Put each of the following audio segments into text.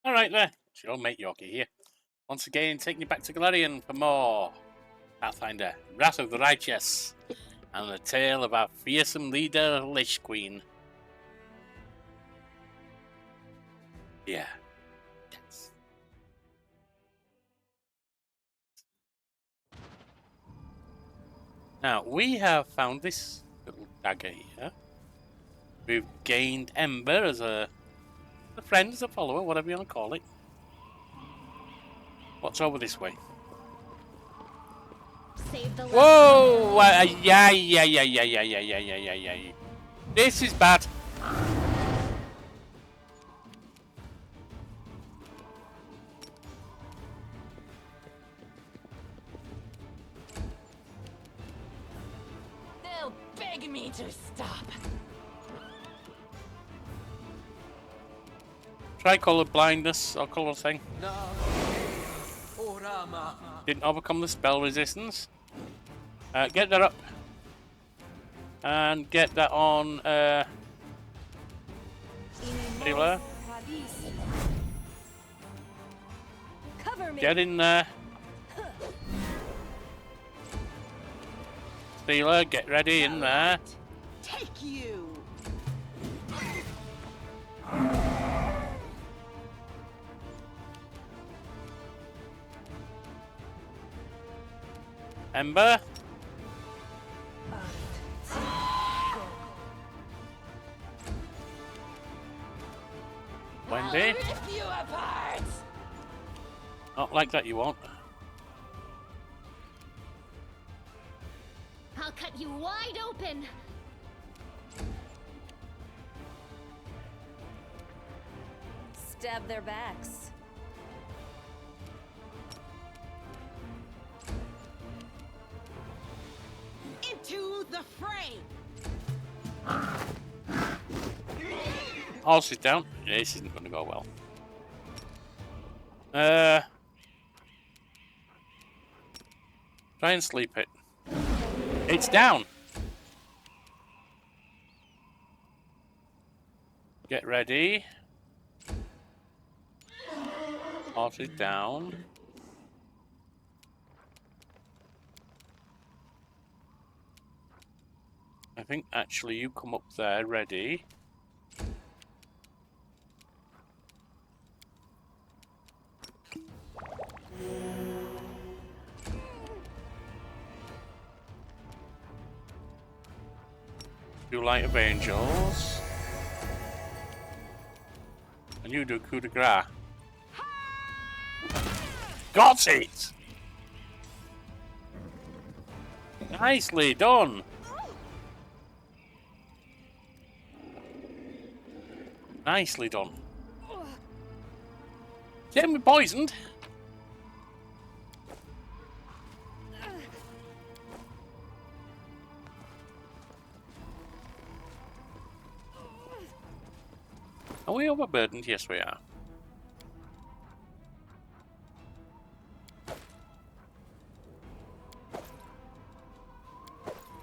Alright there, it's your old mate Yorkie here. Once again, taking you back to Galarian for more Pathfinder, Wrath of the Righteous, and the tale of our fearsome leader, Lich Queen. Yeah. Yes. Now, we have found this little dagger here. We've gained Ember as a friend, as a follower, whatever you want to call it. What's over this way? Save the Whoa! Yeah. This is bad. They'll beg me to stop. Try colour blindness or colour thing. Didn't overcome the spell resistance. Get that up. And get that on Healer. Cover me. Get in there. Stealer, get ready in there. Take you. Ember. Wendy. I'll rip you apart. Not like that, you won't. I'll cut you wide open. Stab their backs. Into the fray. I'll sit down. Yeah, this isn't going to go well. Try and sleep it. It's down. Get ready. Horse is down. I think actually you come up there ready. Do Light of Angels. And you do coup de grace. Got it! Nicely done! Nicely done. Getting me poisoned. Are we overburdened? Yes, we are.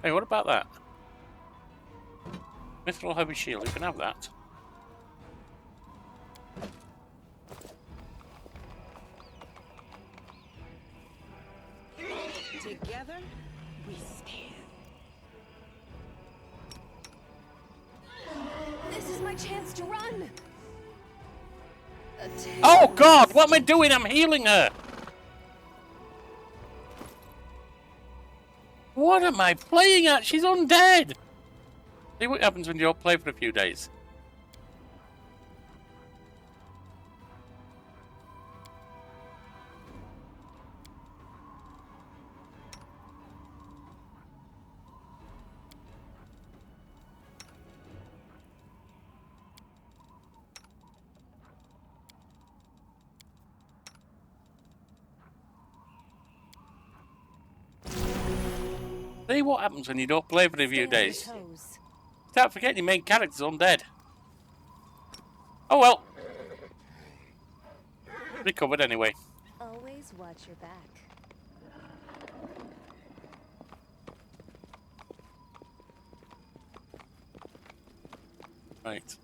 Hey, what about that? Mithril Heavy Shield, you can have that. Together, we stand. This is my chance to run. Oh God! What am I doing? I'm healing her! What am I playing at? She's undead! See what happens when you don't play for a few days. See what happens when you don't play for a few days. Start forgetting your main character's undead. Oh well. Recovered anyway. Always watch your back. Right.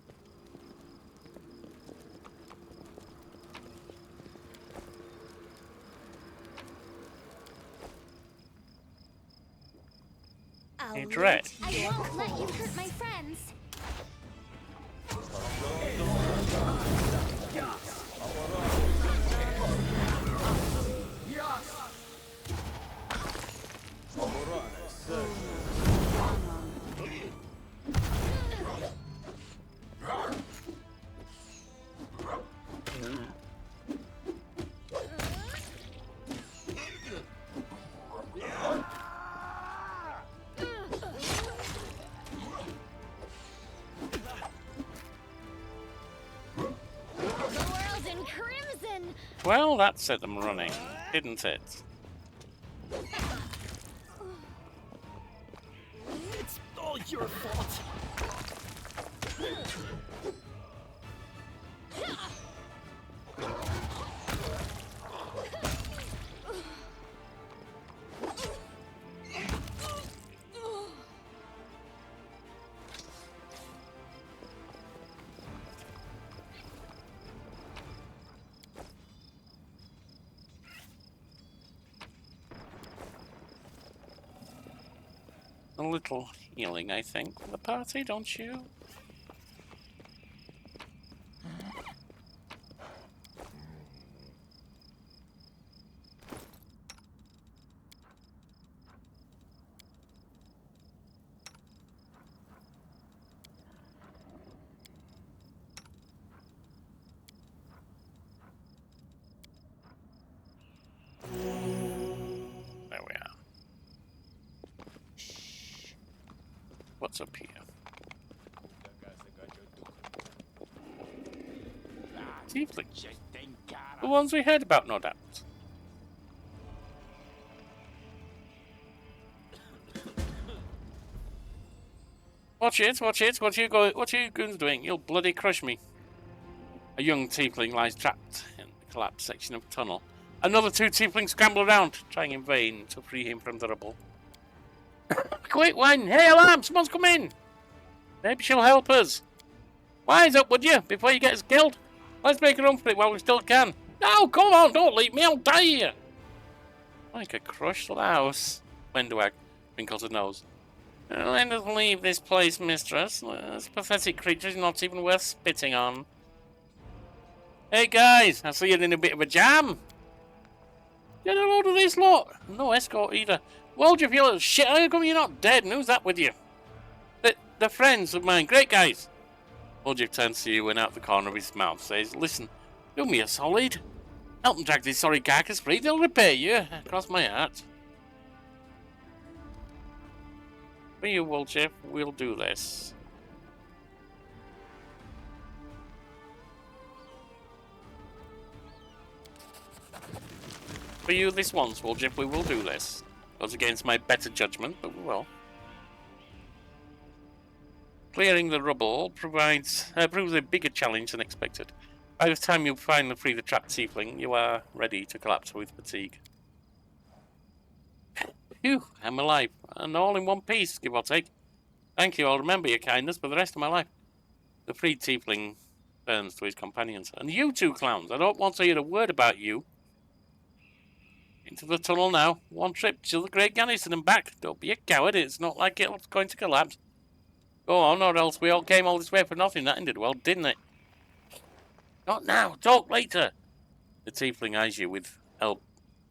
You dread. I won't let you hurt my friends. Well, that set them running, didn't it? It's all your fault. A little healing, I think, for the party, don't you? There we are. What's up here? Tieflings. The ones we heard about, no doubt. Watch it, watch it, what are you goons doing? You'll bloody crush me. A young tiefling lies trapped in the collapsed section of the tunnel. Another two tieflings scramble around, trying in vain to free him from the rubble. Quick one! Hey, alarm! Someone's come in! Maybe she'll help us. Wise up, would you, before you get us killed? Let's make a run for it while we still can. No, come on, don't leave me, I'll die here. Like a crushed louse. Wendwag wrinkles her nose. Let us leave this place, mistress. This pathetic creature is not even worth spitting on. Hey guys, I see you're in a bit of a jam. Get a load of this lot. No escort either. Well, do you feel like shit? How come you're not dead? And who's that with you? They're friends of mine. Great guys. Oldjeff turns to you and out the corner of his mouth says, listen, do me a solid. Help them drag this sorry carcass free. They'll repay you. Cross my heart. For you, Oldjeff, we'll do this. For you this once, Oldjeff, we will do this. Goes against my better judgment, but we will. Clearing the rubble proves a bigger challenge than expected. By the time you finally free the trapped tiefling, you are ready to collapse with fatigue. Phew, I'm alive, and all in one piece, give or take. Thank you, I'll remember your kindness for the rest of my life. The freed tiefling turns to his companions. And you two clowns, I don't want to hear a word about you. Into the tunnel now. One trip to the Great Garrison and back. Don't be a coward, it's not like it's going to collapse. Go on, or else we all came all this way for nothing. That ended well, didn't it? Not now, talk later. The tiefling eyes you with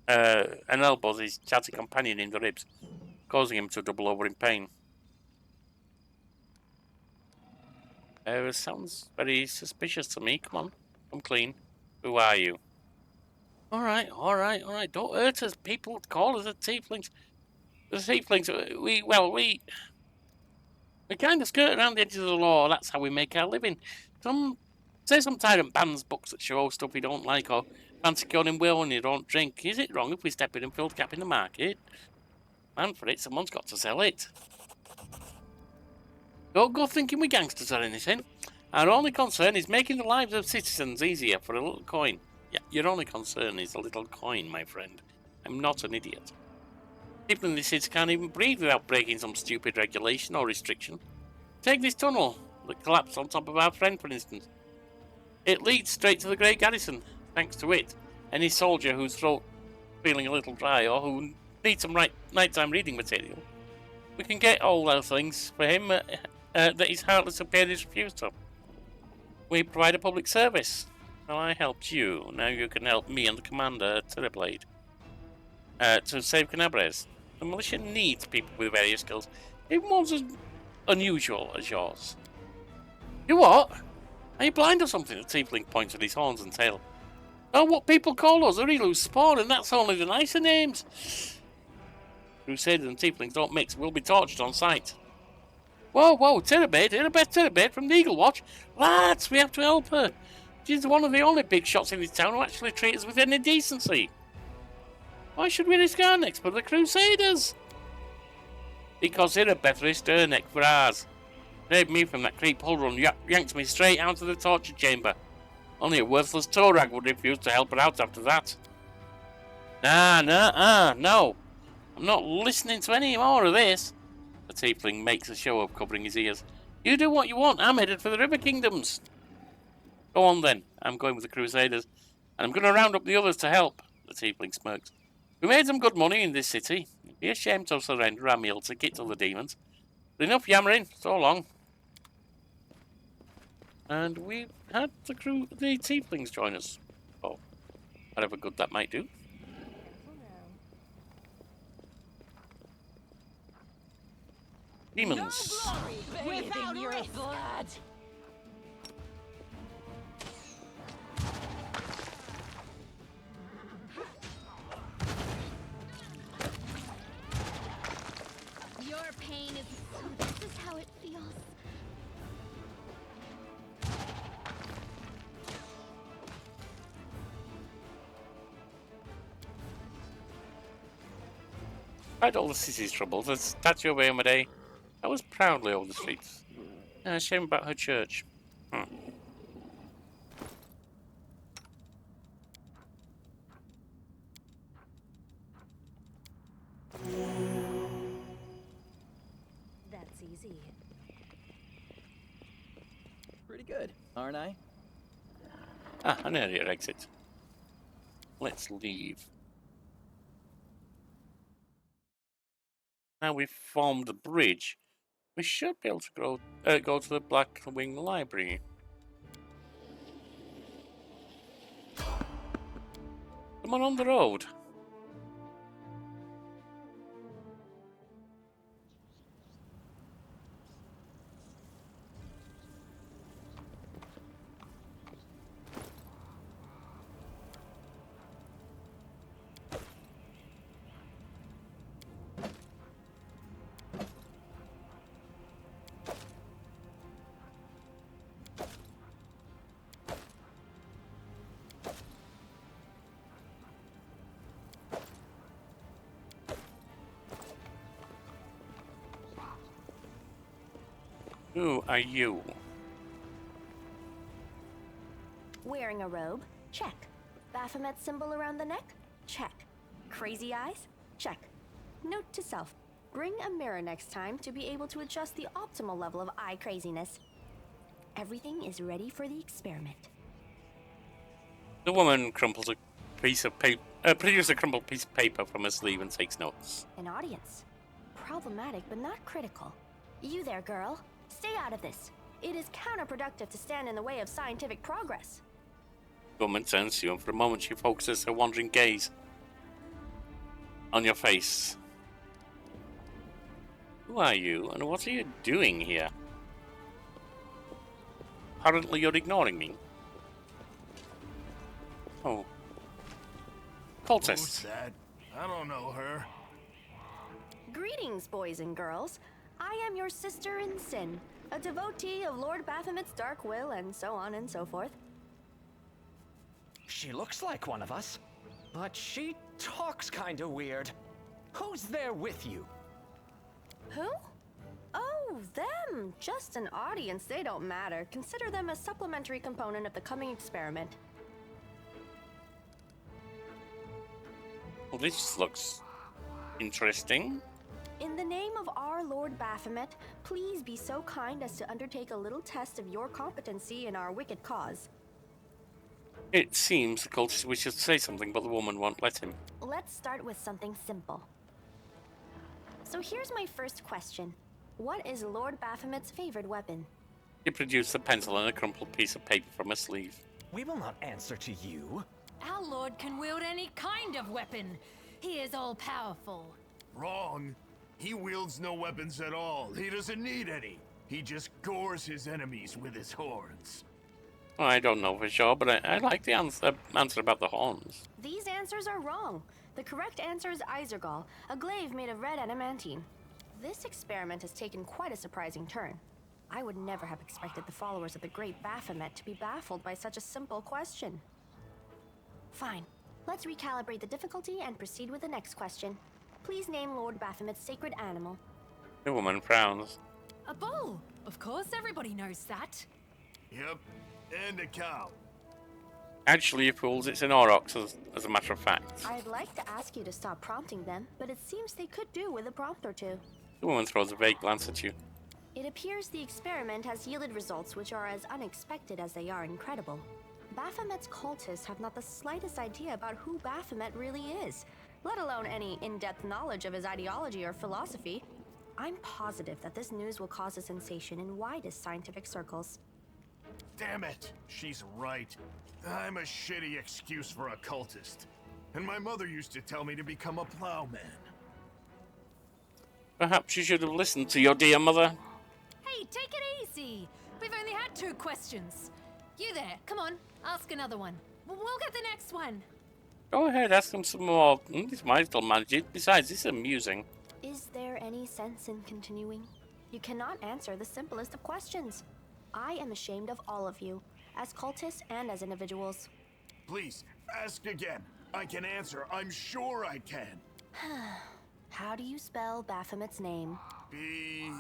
and elbows his chatty companion in the ribs, causing him to double over in pain. Sounds very suspicious to me. Come on, come clean. Who are you? All right. Don't hurt us. People call us the tieflings. The tieflings, we kind of skirt around the edges of the law. That's how we make our living. Some tyrant bans books that show stuff we don't like, or fancy going will when you don't drink. Is it wrong if we step in and fill the gap in the market? Man for it, someone's got to sell it. Don't go thinking we gangsters or anything. Our only concern is making the lives of citizens easier for a little coin. Yeah, your only concern is a little coin, my friend. I'm not an idiot. People in this city can't even breathe without breaking some stupid regulation or restriction. Take this tunnel that collapsed on top of our friend, for instance. It leads straight to the Great Garrison. Thanks to it, any soldier whose throat feeling a little dry or who needs some nighttime reading material We can get all those things for him that his heartless superiors refused to. We provide a public service. Well, I helped you. Now you can help me and the commander, Terrorblade, to save Canabres. The militia needs people with various skills, even ones as unusual as yours. You what? Are you blind or something? The tiefling points with his horns and tail. Oh, what people call us, Arilu spawn, and that's only the nicer names. Crusaders and tieflings don't mix. We'll be tortured on sight. Whoa, Terrabate from the Eagle Watch. Lads, we have to help her. She's one of the only big shots in this town who actually treat us with any decency. Why should we risk our necks for the Crusaders? Because Irabeth risked her neck for ours. Saved me from that creep Hull run, yanked me straight out of the torture chamber. Only a worthless tow rag would refuse to help her out after that. No. I'm not listening to any more of this. The tiefling makes a show of covering his ears. You do what you want. I'm headed for the River Kingdoms. Go on then. I'm going with the Crusaders, and I'm going to round up the others to help. The tiefling smirks. We made some good money in this city. It'd be a shame to surrender our meal ticket to the demons. But enough yammering. So long. And we've had the tieflings join us. Oh, whatever good that might do. Demons. No glory without risk. blood. Your pain is this is how it feels. Despite all the city's troubles, the statue of Amadei that was proudly over the streets. Shame about her church. That's easy. Pretty good, aren't I? An area exit. Let's leave. Now we've formed the bridge, we should be able to go to the Blackwing Library. Someone on the road. Who are you? Wearing a robe? Check. Baphomet symbol around the neck? Check. Crazy eyes? Check. Note to self. Bring a mirror next time to be able to adjust the optimal level of eye craziness. Everything is ready for the experiment. The woman crumples a piece of paper, produces a crumpled piece of paper from her sleeve and takes notes. An audience. Problematic, but not critical. You there, girl. Stay out of this. It is counterproductive to stand in the way of scientific progress. The woman turns to you, and for a moment she focuses her wandering gaze on your face. Who are you, and what are you doing here? Apparently you're ignoring me. Oh. Cultists. Who's that? I don't know her. Greetings, boys and girls. I am your sister in sin, a devotee of Lord Baphomet's dark will, and so on and so forth. She looks like one of us, but she talks kinda weird. Who's there with you? Who? Oh, them. Just an audience. They don't matter. Consider them a supplementary component of the coming experiment. Well, this looks interesting. In the name of our Lord Baphomet, please be so kind as to undertake a little test of your competency in our wicked cause. It seems the cultist wishes to say something, but the woman won't let him. Let's start with something simple. So here's my first question. What is Lord Baphomet's favorite weapon? He produced a pencil and a crumpled piece of paper from a sleeve. We will not answer to you. Our lord can wield any kind of weapon. He is all-powerful. Wrong. He wields no weapons at all. He doesn't need any. He just gores his enemies with his horns. Well, I don't know for sure, but I like the answer about the horns. These answers are wrong. The correct answer is Isergall, a glaive made of red adamantine. This experiment has taken quite a surprising turn. I would never have expected the followers of the great Baphomet to be baffled by such a simple question. Fine. Let's recalibrate the difficulty and proceed with the next question. Please name Lord Baphomet's sacred animal. The woman frowns. A bull! Of course, everybody knows that. Yep, and a cow. Actually, fools, it's an aurochs, as a matter of fact. I'd like to ask you to stop prompting them, but it seems they could do with a prompt or two. The woman throws a vague glance at you. It appears the experiment has yielded results which are as unexpected as they are incredible. Baphomet's cultists have not the slightest idea about who Baphomet really is, let alone any in-depth knowledge of his ideology or philosophy. I'm positive that this news will cause a sensation in widest scientific circles. Damn it, she's right. I'm a shitty excuse for a cultist. And my mother used to tell me to become a plowman. Perhaps you should have listened to your dear mother. Hey, take it easy. We've only had 2 questions. You there, come on, ask another one. We'll get the next one. Go ahead, ask them some more. This might still manage it. Besides, this is amusing. Is there any sense in continuing? You cannot answer the simplest of questions. I am ashamed of all of you, as cultists and as individuals. Please, ask again. I can answer. I'm sure I can. How do you spell Baphomet's name? B-A-F-A...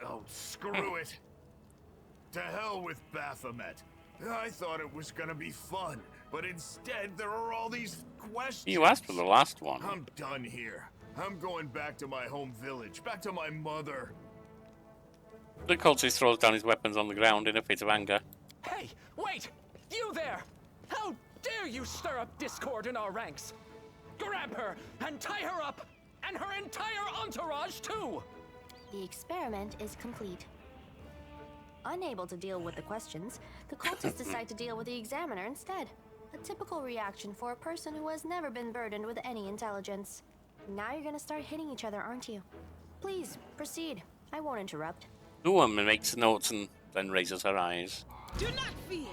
Oh, screw it. To hell with Baphomet. I thought it was gonna be fun, but instead there are all these questions. You asked for the last one. I'm done here. I'm going back to my home village, back to my mother. The cultist throws down his weapons on the ground in a fit of anger. Hey, wait! You there! How dare you stir up discord in our ranks? Grab her and tie her up, and her entire entourage too! The experiment is complete. Unable to deal with the questions, the cultists decide to deal with the examiner instead. A typical reaction for a person who has never been burdened with any intelligence. Now you're gonna start hitting each other, aren't you? Please, proceed. I won't interrupt. The woman makes notes and then raises her eyes. Do not fear.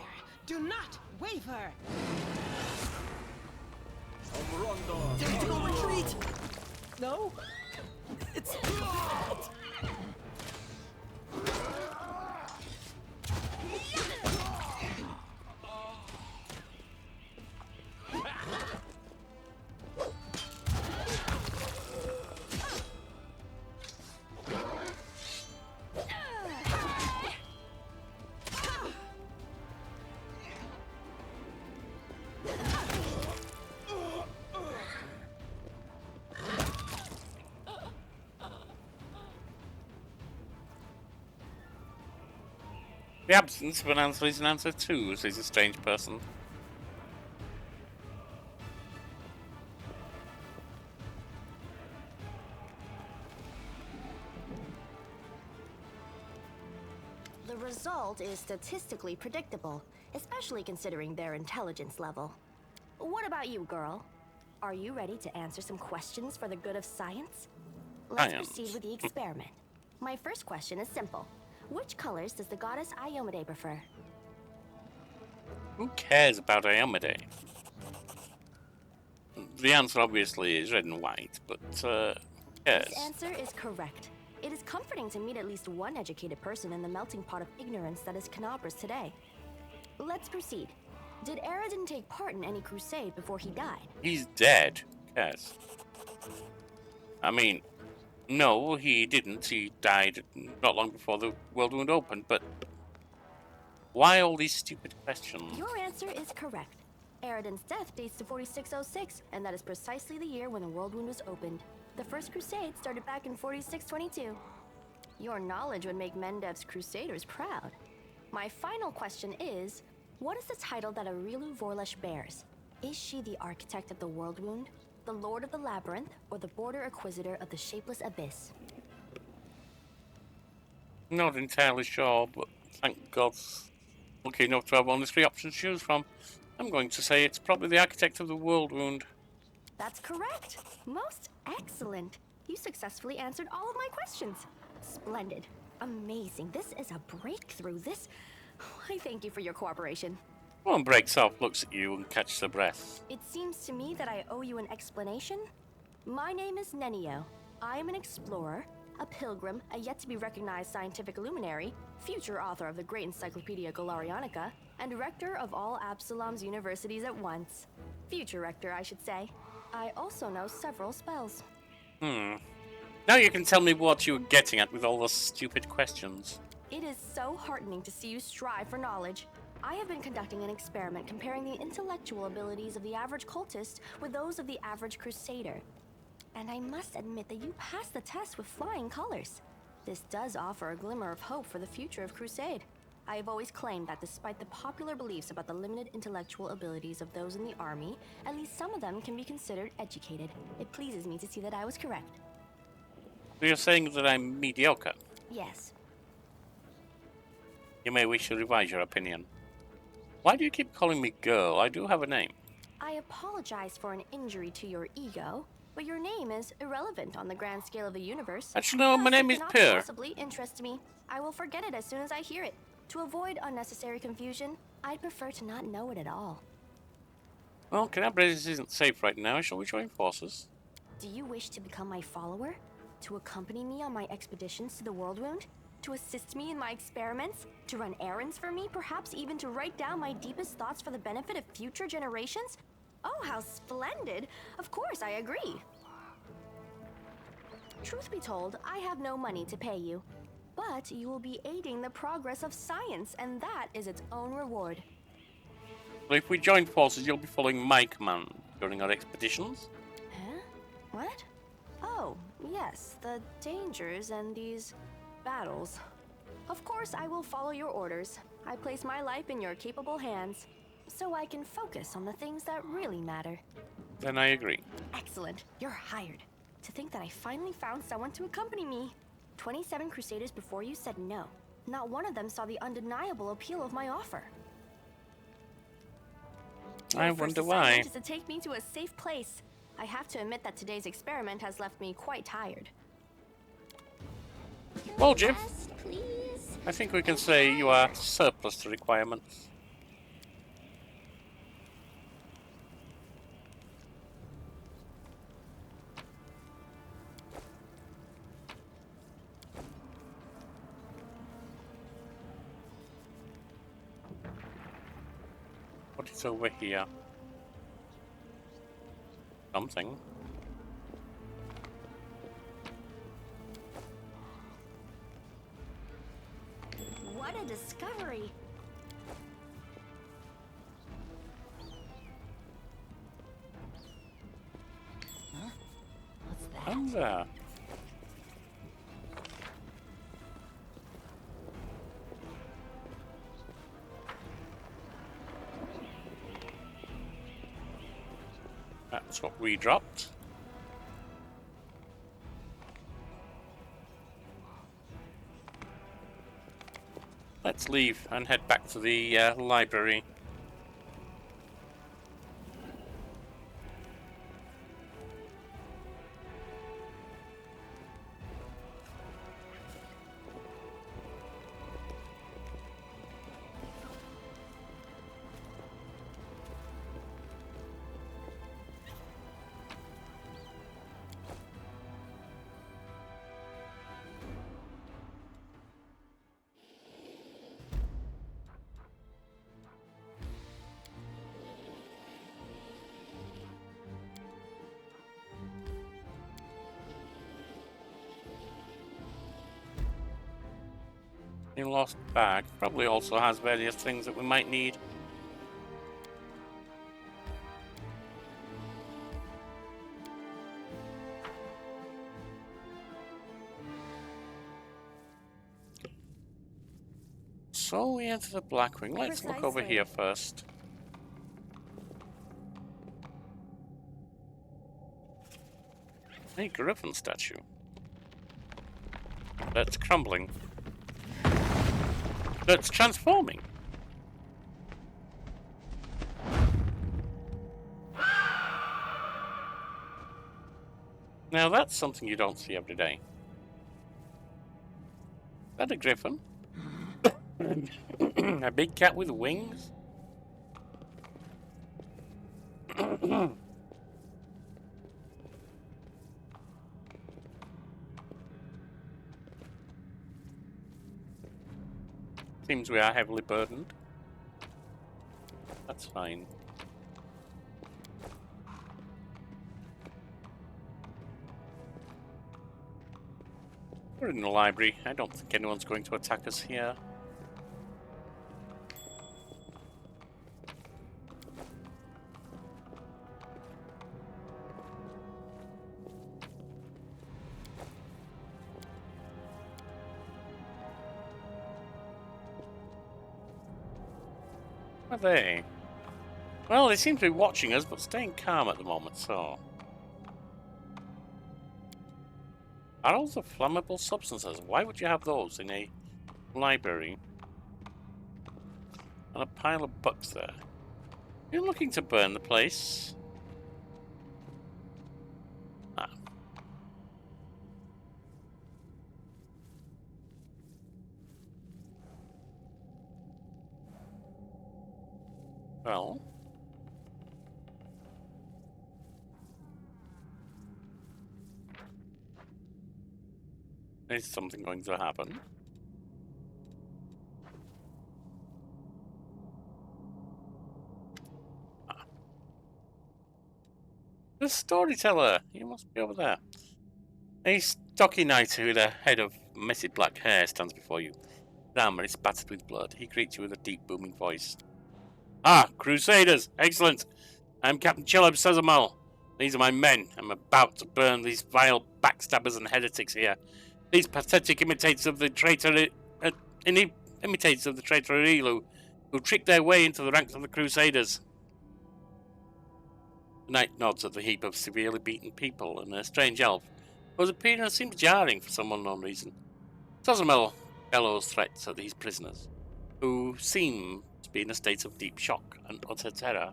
Do not waver. Tactical retreat! No? It's... The absence of an answer is an answer too, says a strange person. The result is statistically predictable, especially considering their intelligence level. What about you, girl? Are you ready to answer some questions for the good of science? Let's Science. proceed with the experiment. My first question is simple. Which colors does the goddess Iomedae prefer? Who cares about Iomedae? The answer obviously is red and white, but who cares? This answer is correct. It is comforting to meet at least one educated person in the melting pot of ignorance that is Canabras today. Let's proceed. Did Aradin take part in any crusade before he died? He's dead. Who cares? I mean, no, he didn't. He died not long before the world wound opened, but why all these stupid questions? Your answer is correct. Aradin's death dates to 4606, and that is precisely the year when the world wound was opened. The first crusade started back in 4622. Your knowledge would make Mendev's crusaders proud. My final question is, what is the title that Arilu Vorlesh bears? Is she the architect of the World Wound, the Lord of the Labyrinth, or the Border Inquisitor of the Shapeless Abyss? Not entirely sure, but thank God, lucky enough to have only 3 options to choose from. I'm going to say it's probably the architect of the World Wound. That's correct. Most excellent. You successfully answered all of my questions. Splendid. Amazing. This is a breakthrough. I thank you for your cooperation. One breaks off, looks at you, and catches her breath. It seems to me that I owe you an explanation. My name is Nenio. I am an explorer, a pilgrim, a yet-to-be-recognized scientific luminary, future author of the great Encyclopedia Golarianica, and rector of all Absalom's universities at once. Future rector, I should say. I also know several spells. Now you can tell me what you were getting at with all those stupid questions. It is so heartening to see you strive for knowledge. I have been conducting an experiment comparing the intellectual abilities of the average cultist with those of the average crusader. And I must admit that you passed the test with flying colors. This does offer a glimmer of hope for the future of Crusade. I have always claimed that despite the popular beliefs about the limited intellectual abilities of those in the army, at least some of them can be considered educated. It pleases me to see that I was correct. So you're saying that I'm mediocre? Yes. You may wish to revise your opinion. Why do you keep calling me girl? I do have a name. I apologize for an injury to your ego, but your name is irrelevant on the grand scale of the universe. Actually, no, my Plus, name it is cannot Per. possibly interest me. I will forget it as soon as I hear it. To avoid unnecessary confusion, I'd prefer to not know it at all. Well, Calabrese isn't safe right now. Shall we join forces? Do you wish to become my follower? To accompany me on my expeditions to the World Wound? To assist me in my experiments? To run errands for me? Perhaps even to write down my deepest thoughts for the benefit of future generations? Oh, how splendid! Of course, I agree. Truth be told, I have no money to pay you. But you will be aiding the progress of science, and that is its own reward. Well, if we join forces, you'll be following my command during our expeditions. Huh? What? Oh, yes, the dangers and these battles. Of course, I will follow your orders. I place my life in your capable hands, so I can focus on the things that really matter. Then I agree. Excellent. You're hired. To think that I finally found someone to accompany me. 27 Crusaders before you said no. Not one of them saw the undeniable appeal of my offer. I Your first wonder why. assignment is to take me to a safe place. I have to admit that today's experiment has left me quite tired. Well, Jim, Yes, please. I think we can say you are surplus to requirements. What is over here? Something. What a discovery. Huh? What's that? And there. That's what we dropped. Let's leave and head back to the library. The lost bag probably also has various things that we might need. So we enter the Blackwing. Let's look over Precisely. here first. A griffin statue. That's crumbling. That's transforming. Now that's something you don't see every day. Is that a griffin? A big cat with wings? Seems we are heavily burdened. That's fine. We're in the library. I don't think anyone's going to attack us here. Are they? Well, they seem to be watching us, but staying calm at the moment, so... Barrels of flammable substances. Why would you have those in a library? And a pile of books there. You're looking to burn the place? Ah. Well... Is something going to happen? Ah. The Storyteller! You must be over there. A stocky knight with a head of messy black hair stands before you. His armor is spattered with blood. He greets you with a deep, booming voice. Ah, Crusaders! Excellent! I'm Captain Cheleb Sezamal. These are my men. I'm about to burn these vile backstabbers and heretics here. These pathetic imitators of the traitor Ilu, who tricked their way into the ranks of the Crusaders. The knight nods at the heap of severely beaten people and a strange elf, whose appearance seems jarring for some unknown reason. Sazamel bellows threats at these prisoners, who seem to be in a state of deep shock and utter terror.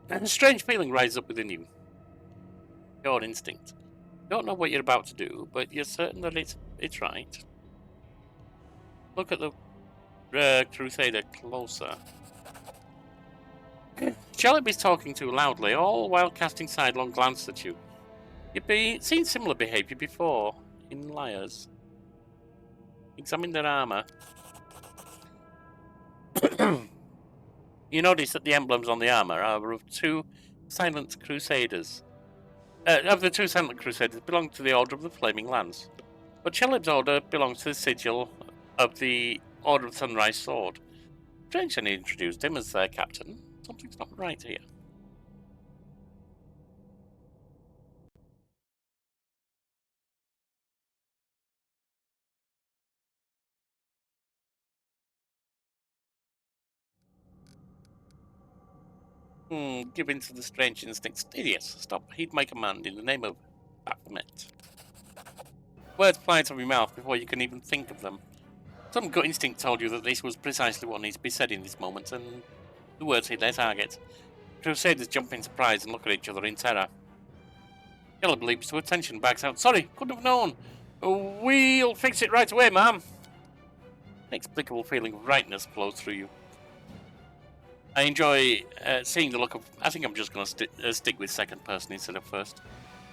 And a strange feeling rises up within you. Your instinct. You don't know what you're about to do, but you're certain that it's right. Look at the Crusader closer. Cheleb is talking too loudly, all while casting sidelong glances at you. You've seen similar behaviour before in liars. Examine their armour. You notice that the emblems on the armour are of two silent crusaders. Of the two silent crusaders belong to the Order of the Flaming Lance, but Cheleb's order belongs to the sigil of the Order of the Sunrise Sword. Strange that he introduced him as their captain. Something's not right here. Give in to the strange instincts. Idiots, stop. Heed my command in the name of Baphomet. Words fly out of your mouth before you can even think of them. Some gut instinct told you that this was precisely what needs to be said in this moment, and the words hit their target. Crusaders jump in surprise and look at each other in terror. Caleb leaps to attention, backs out. Sorry, couldn't have known. We'll fix it right away, ma'am. An inexplicable feeling of rightness flows through you. I enjoy seeing the look of... I think I'm just going to stick with second person instead of first.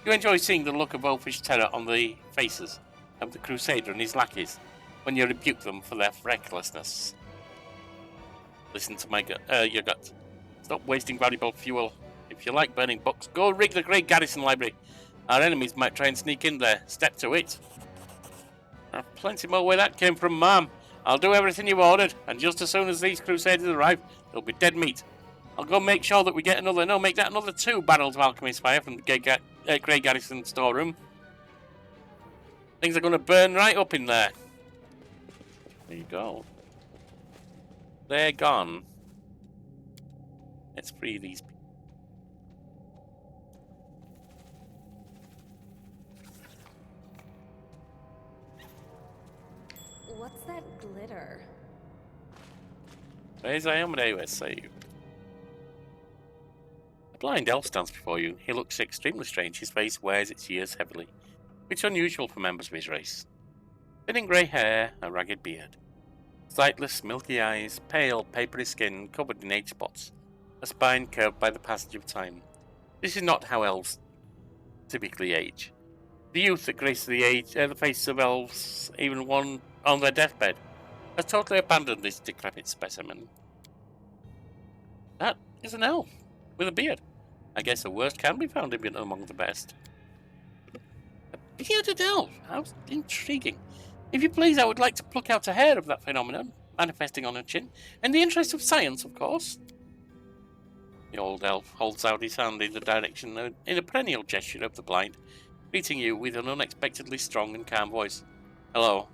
You enjoy seeing the look of elfish terror on the faces of the Crusader and his lackeys when you rebuke them for their recklessness. Listen to my your gut. Stop wasting valuable fuel. If you like burning books, go rig the Great Garrison Library. Our enemies might try and sneak in there. Step to it. Plenty more where that came from, ma'am. I'll do everything you've ordered, and just as soon as these Crusaders arrive, they'll be dead meat. I'll go make sure that we get make that another 2 barrels of alchemist fire from the Grey Garrison storeroom. Things are going to burn right up in there. There you go. They're gone. Let's free these people. What's that glitter? As I am at save. A blind elf stands before you. He looks extremely strange. His face wears its years heavily, which is unusual for members of his race. Thinning grey hair, a ragged beard. Sightless, milky eyes, pale, papery skin covered in age spots, a spine curved by the passage of time. This is not how elves typically age. The youth that graces the faces of elves, even one on their deathbed, has totally abandoned this decrepit specimen. That is an elf with a beard. I guess the worst can be found even among the best. A bearded elf? How intriguing. If you please, I would like to pluck out a hair of that phenomenon, manifesting on her chin, in the interest of science, of course. The old elf holds out his hand in the direction in a perennial gesture of the blind, greeting you with an unexpectedly strong and calm voice. Hello,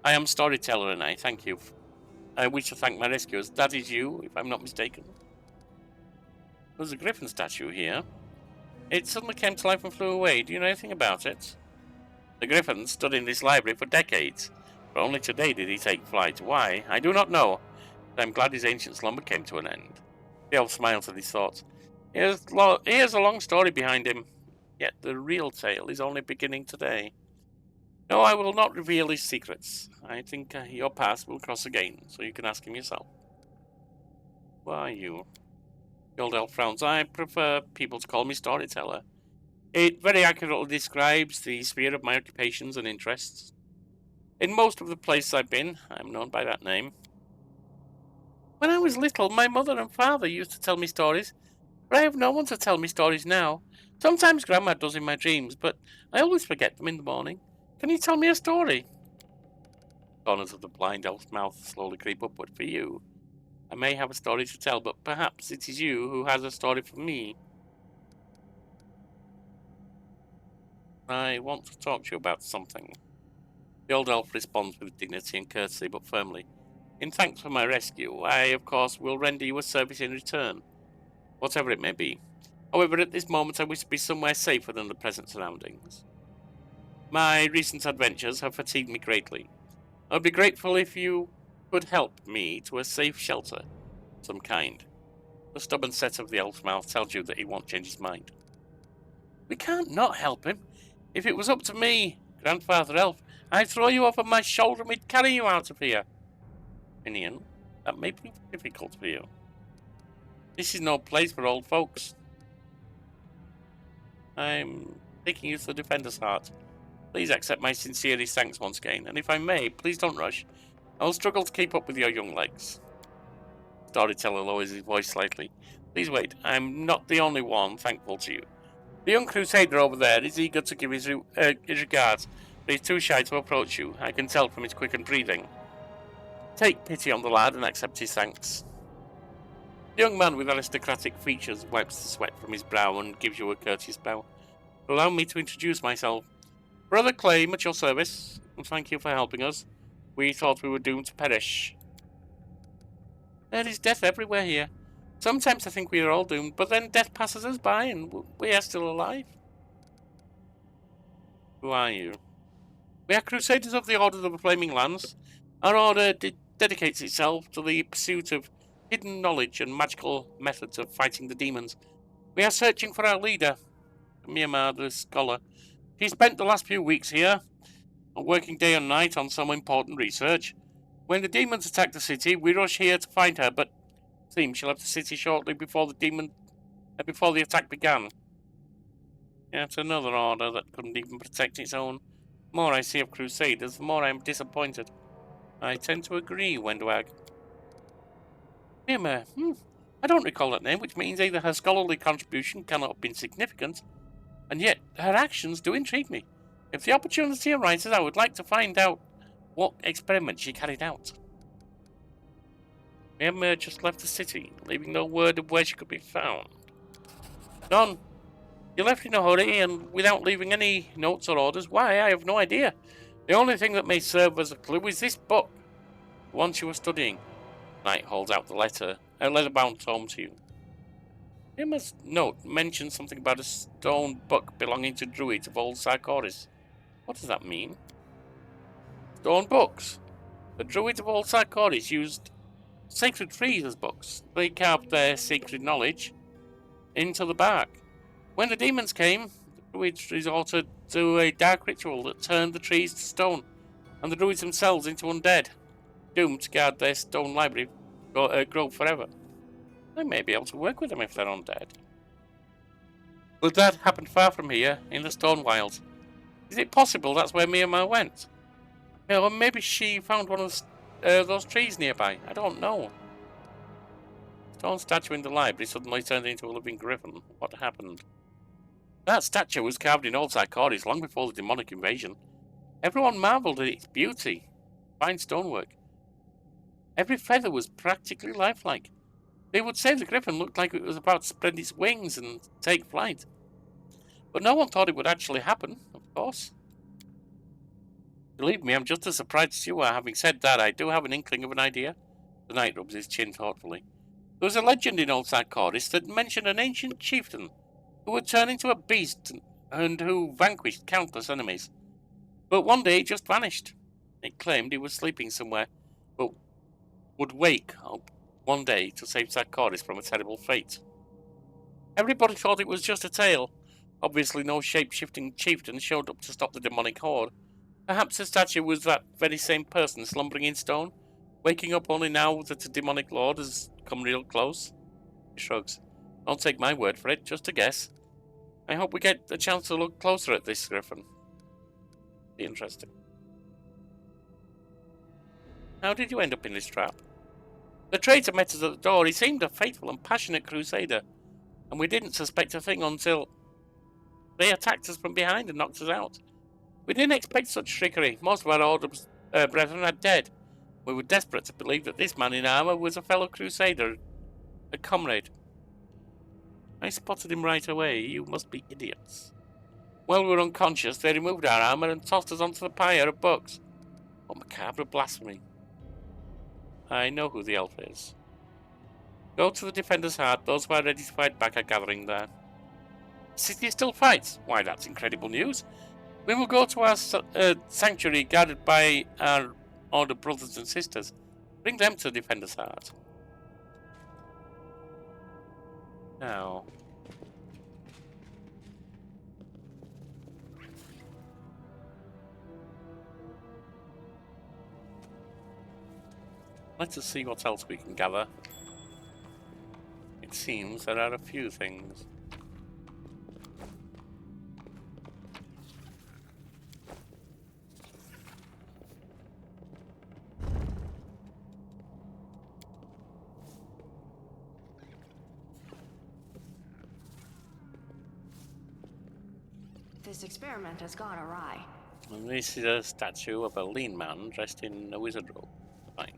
I am Storyteller, and I thank you. I wish to thank my rescuers. That is you, if I'm not mistaken. There's a griffin statue here. It suddenly came to life and flew away. Do you know anything about it? The griffin stood in this library for decades, but only today did he take flight. Why? I do not know, but I'm glad his ancient slumber came to an end. The elf smiles at his thoughts. He has a long story behind him, yet the real tale is only beginning today. No, I will not reveal his secrets. I think your paths will cross again, so you can ask him yourself. Who are you? The old elf frowns. I prefer people to call me Storyteller. It very accurately describes the sphere of my occupations and interests. In most of the places I've been, I'm known by that name. When I was little, my mother and father used to tell me stories, but I have no one to tell me stories now. Sometimes Grandma does in my dreams, but I always forget them in the morning. Can you tell me a story? The corners of the blind elf's mouth slowly creep upward. For you, I may have a story to tell, but perhaps it is you who has a story for me. I want to talk to you about something. The old elf responds with dignity and courtesy, but firmly. In thanks for my rescue, I, of course, will render you a service in return, whatever it may be. However, at this moment I wish to be somewhere safer than the present surroundings. My recent adventures have fatigued me greatly. I would be grateful if you could help me to a safe shelter of some kind. The stubborn set of the elf's mouth tells you that he won't change his mind. We can't not help him. If it was up to me, Grandfather Elf, I'd throw you off of my shoulder and we'd carry you out of here. Minion, that may prove difficult for you. This is no place for old folks. I'm taking you to the Defender's Heart. Please accept my sincerest thanks once again, and if I may, please don't rush. I will struggle to keep up with your young legs. Storyteller lowers his voice slightly. Please wait, I'm not the only one thankful to you. The young crusader over there is eager to give his regards, but he's too shy to approach you. I can tell from his quickened breathing. Take pity on the lad and accept his thanks. The young man with aristocratic features wipes the sweat from his brow and gives you a courteous bow. Allow me to introduce myself. Brother Claim at your service, and thank you for helping us. We thought we were doomed to perish. There is death everywhere here. Sometimes I think we are all doomed, but then death passes us by and we are still alive. Who are you? We are Crusaders of the Order of the Flaming Lance. Our order dedicates itself to the pursuit of hidden knowledge and magical methods of fighting the demons. We are searching for our leader, Myanmar the Scholar. He spent the last few weeks here, working day and night on some important research. When the demons attack the city, we rush here to find her, but it seems she left the city shortly before the attack began. Yet another order that couldn't even protect its own. The more I see of Crusaders, the more I am disappointed. I tend to agree, Wendwag. Myanmar, I don't recall that name, which means either her scholarly contribution cannot have been significant, and yet her actions do intrigue me. If the opportunity arises, I would like to find out what experiment she carried out. Myanmar just left the city, leaving no word of where she could be found. None. You left in a hurry and without leaving any notes or orders. Why, I have no idea. The only thing that may serve as a clue is this book, the one she was studying. Knight holds out the letter, a leather-bound tome to you. Myanmar's note mentions something about a stone book belonging to druids of old Sarkoris. What does that mean? Stone books? The druids of all Sarkoris used sacred trees as books. They carved their sacred knowledge into the bark. When the demons came, the druids resorted to a dark ritual that turned the trees to stone, and the druids themselves into undead, doomed to guard their stone library grove forever. I may be able to work with them if they're undead. But that happened far from here, in the stone wilds. Is it possible that's where Myanmar went? Or maybe she found one of those trees nearby. I don't know. Stone statue in the library suddenly turned into a living griffin. What happened? That statue was carved in old Sarkoris long before the demonic invasion. Everyone marvelled at its beauty. Fine stonework. Every feather was practically lifelike. They would say the griffin looked like it was about to spread its wings and take flight. But no one thought it would actually happen, of course. Believe me, I'm just as surprised as you are. Having said that, I do have an inkling of an idea. The knight rubs his chin thoughtfully. There was a legend in old Sarkoris that mentioned an ancient chieftain who would turn into a beast and who vanquished countless enemies. But one day he just vanished. It claimed he was sleeping somewhere, but would wake up one day to save Sarkoris from a terrible fate. Everybody thought it was just a tale. Obviously no shape-shifting chieftain showed up to stop the demonic horde. Perhaps the statue was that very same person slumbering in stone, waking up only now that the demonic lord has come real close. He shrugs. Don't take my word for it, just a guess. I hope we get a chance to look closer at this griffin. Be interesting. How did you end up in this trap? The traitor met us at the door. He seemed a faithful and passionate crusader, and we didn't suspect a thing until they attacked us from behind and knocked us out. We didn't expect such trickery. Most of our older brethren are dead. We were desperate to believe that this man in armour was a fellow crusader, a comrade. I spotted him right away. You must be idiots. While we were unconscious, they removed our armour and tossed us onto the pyre of books. What macabre blasphemy. I know who the elf is. Go to the Defender's Heart. Those who are ready to fight back are gathering there. The city still fights. Why, that's incredible news. We will go to our sanctuary guarded by our older brothers and sisters. Bring them to the Defender's Heart. Now. Let us see what else we can gather. It seems there are a few things. This experiment has gone awry. And this is a statue of a lean man dressed in a wizard robe. Fine.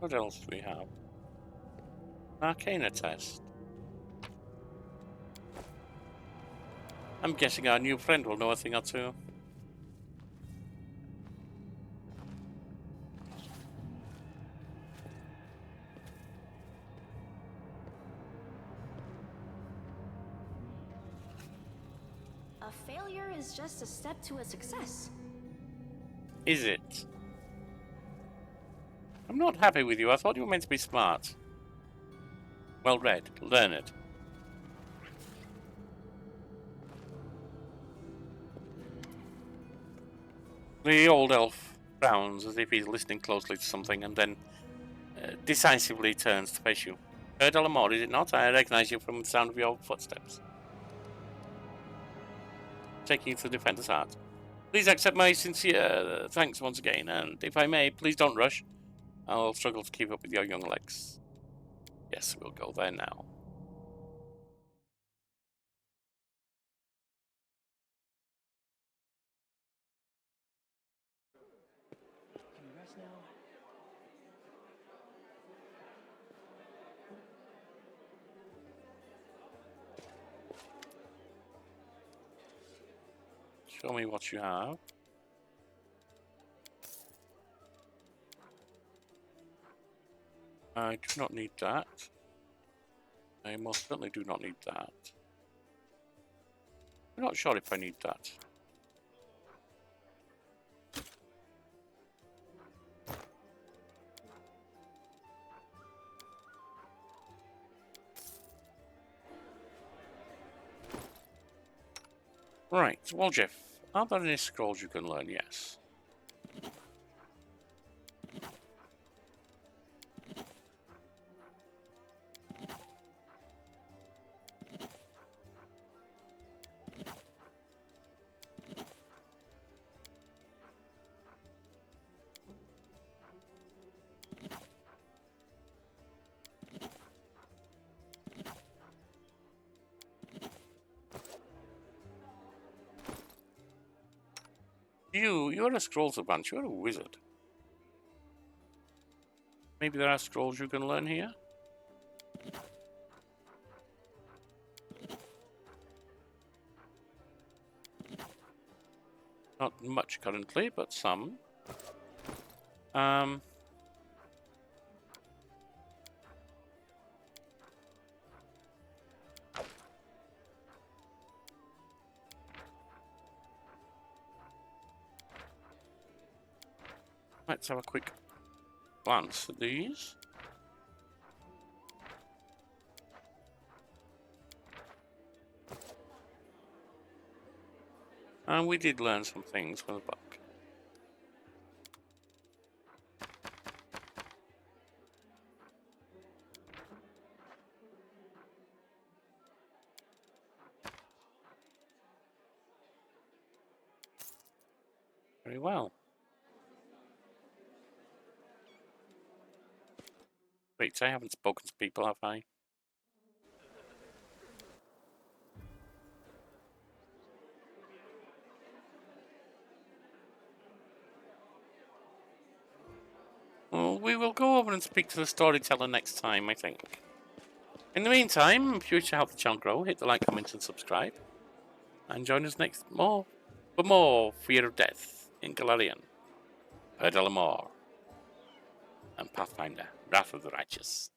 What else do we have? Arcana test. I'm guessing our new friend will know a thing or two. A failure is just a step to a success. Is it? I'm not happy with you. I thought you were meant to be smart. Well read. Learned. The old elf frowns as if he's listening closely to something and then decisively turns to face you. Delamore, is it not? I recognize you from the sound of your footsteps. Taking you to the Defender's Heart. Please accept my sincere thanks once again, and if I may, please don't rush. I'll struggle to keep up with your young legs. Yes, we'll go there now. Can you rest now? Show me what you have. I do not need that. I most certainly do not need that. I'm not sure if I need that. Right, well, Jeff, are there any scrolls you can learn? Yes. You're a scrolls advance, you're a wizard. Maybe there are scrolls you can learn here? Not much currently, but some. Let's have a quick glance at these. And we did learn some things from the book. Very well. Wait, I haven't spoken to people, have I? Well, we will go over and speak to the storyteller next time, I think. In the meantime, if you wish to help the channel grow, hit the like, comment, and subscribe. And join us next for more Fear of Death in Galarian, Perdalamore, and Pathfinder, Wrath of the Righteous.